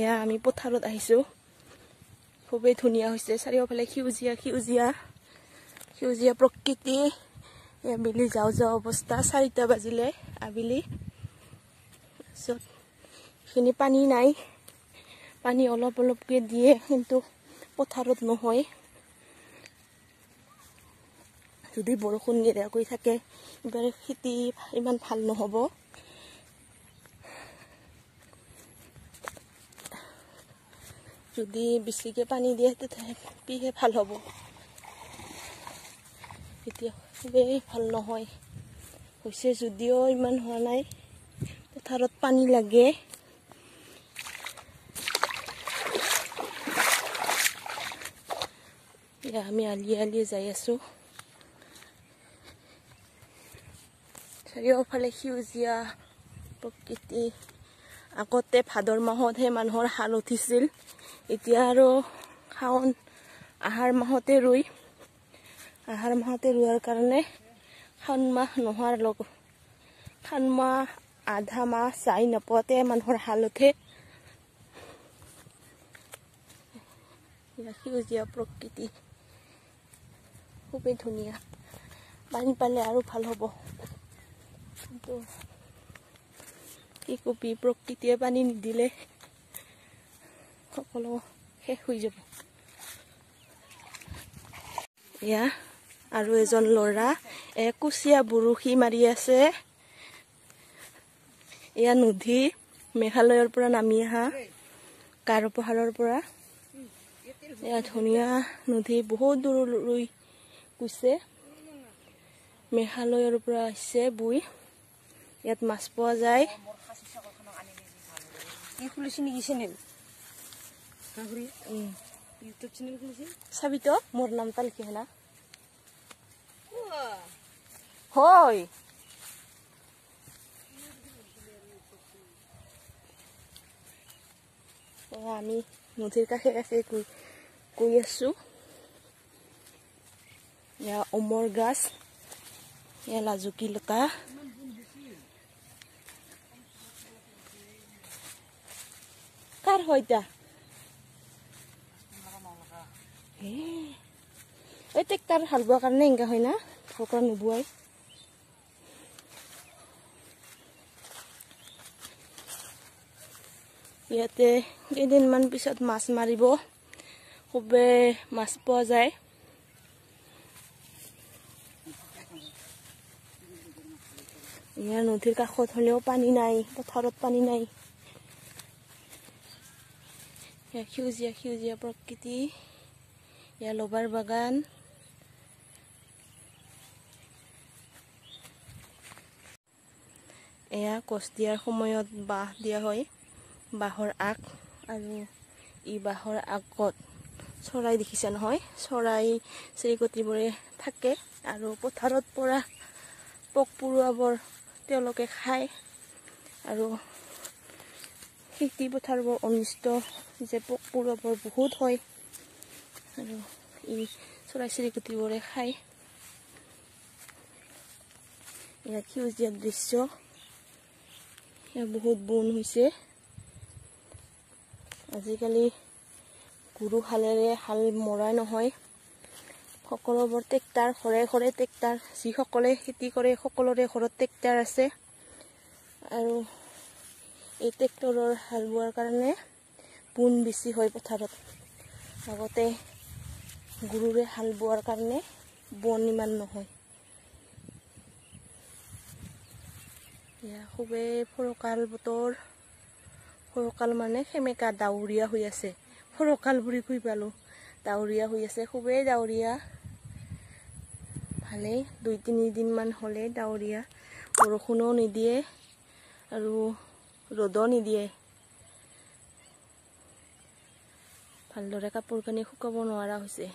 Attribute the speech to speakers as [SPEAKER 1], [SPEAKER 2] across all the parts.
[SPEAKER 1] এয়া আমি পথাৰত আহিছোঁ খুবেই ধুনীয়া হৈছে চাৰিওফালে সেউজীয়া সেউজীয়া সেউজীয়া প্ৰকৃতি আবেলি যাওঁ যাওঁ অৱস্থা 4টা বাজিলে আবেলি তাৰপিছত এইখিনি পানী নাই পানী অলপ অলপকৈ দিয়ে কিন্তু পথাৰত নহয় যদি বৰষুণ নিদিয়াকৈ থাকে এবাৰ খেতি ইমান ভাল নহ'ব যদি বেছিকৈ পানী দিয়ে তেতিয়াহে ভাল হ'ব এতিয়া খুবেই ভাল নহয় হৈছে যদিও ইমান হোৱা নাই পথাৰত পানী লাগে এয়া আমি আলি আলি যাই আছোঁ চাৰিওফালে সেউজীয়া প্ৰকৃতি আগতে ভাদৰ মাহতহে মানুহৰ হাল উঠিছিল এতিয়া আৰু শাওণ আহাৰ মাহতে ৰোৱাৰ কাৰণে শাওণ মাহ নোহোৱাৰ শাওণ মাহ আধা মাহ চাই নপোৱাতে মানুহৰ হাল উঠে সেউজীয়া প্ৰকৃতি খুবেই ধুনীয়া পানী পালে আৰু ভাল হ'ব কিন্তু কি কবি প্ৰকৃতিয়ে পানী নিদিলে সকলো শেষ হৈ যাব এয়া আৰু এজন ল'ৰা কুচিয়া বৰশী মাৰি আছে এয়া নদী মেঘালয়ৰ পৰা নামি অহা গাৰো পাহাৰৰ পৰা এয়া ধুনীয়া নদী বহুত দূৰলৈ গৈছে মেঘালয়ৰ পৰা আহিছে বৈ ইয়াত মাছ পোৱা যায় চাবি তো মোৰ নামটা লিখি হেনা হয় আমি নদীৰ কাষে কাষে গৈ আছো এয়া অমৰ গাছ এয়া লাজুকী লতা কাৰ হয় এটা এই ট্ৰেক্টৰ হাল বোৱাৰ কাৰণে এনেকা হয় না ভকৰা নোবোৱাই ইয়াতে কেইদিনমান পিছত মাছ মাৰিব খুবেই মাছ পোৱা যায় ইয়াৰ নদীৰ কাষত হ'লেও পানী নাই পথাৰত পানী নাই সেউজীয়া সেউজীয়া প্ৰকৃতি এয়া লবাৰ বাগান এয়া কচ দিয়াৰ সময়ত বাঁহ দিয়া হয় বাঁহৰ আগ আৰু ই বাঁহৰ আগত চৰাই দেখিছে নহয় চৰাই চিৰিকটিবোৰে থাকে আৰু পথাৰত পৰা পোক পৰুৱাবোৰ তেওঁলোকে খায় আৰু খেতি পথাৰবোৰ অনিষ্ট যে পোক পৰুৱাবোৰ বহুত হয় আৰু ই চৰাই চিৰিকটিবোৰে খায় এয়া সেউজীয়া দৃশ্য বহুত বন হৈছে আজিকালি গৰু হালেৰে হাল মৰা নহয় সকলোবোৰ ট্ৰেক্টৰ ঘৰে ঘৰে ট্ৰেক্টৰ যিসকলে খেতি কৰে সকলোৰে ঘৰত ট্ৰেক্টৰ আছে আৰু এই ট্ৰেক্টৰৰ হাল বোৱাৰ কাৰণে বন বেছি হয় পথাৰত আগতে গৰুৰে হাল বোৱাৰ কাৰণে বন ইমান নহয় এয়া খুবেই ফৰকাল বতৰ ফৰকাল মানে সেমেকা ডাৱৰীয়া হৈ আছে ফৰকাল বুলি কৈ পালোঁ ডাৱৰীয়া হৈ আছে খুবেই ডাৱৰীয়া ভালেই 2-3 দিনমান হ'লে ডাৱৰীয়া বৰষুণো নিদিয়ে আৰু ৰ'দো নিদিয়ে ভালদৰে কাপোৰ কানি শুকাব নোৱাৰা হৈছে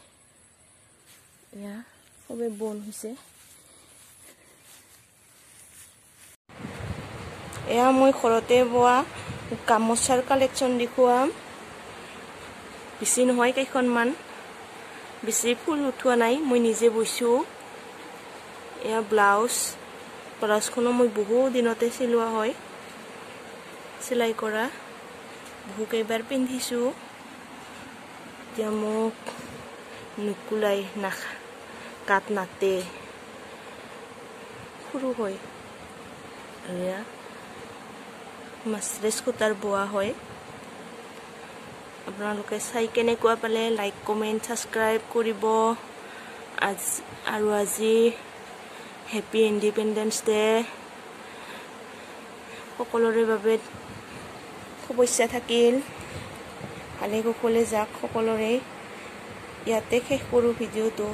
[SPEAKER 1] এয়া খুবেই বন হৈছে এয়া মই ঘৰতে বোৱা গামোচাৰ কালেকশ্যন দেখুৱাম বেছি নহয় কেইখনমান বেছি ফুল উঠোৱা নাই মই নিজে বৈছোঁ এয়া ব্লাউজখনো মই বহু দিনতে চিলোৱা হয় চিলাই কৰা বহুকেইবাৰ পিন্ধিছোঁ, এতিয়া মোক নুকুলাই কাট নাতে সৰু হয় আৰু মাছৰেজ সূতাৰ বোৱা হয়। আপোনালোকে চাই কেনেকুৱা পালে লাইক কমেণ্ট ছাবস্ক্ৰাইব কৰিব। আজি হেপী ইণ্ডিপেণ্ডেন্স ডে, সকলোৰে বাবে শুভেচ্ছা থাকিল। ভালে কুশলে যাওক সকলোৰে। ইয়াতে শেষ কৰোঁ ভিডিঅ'টো।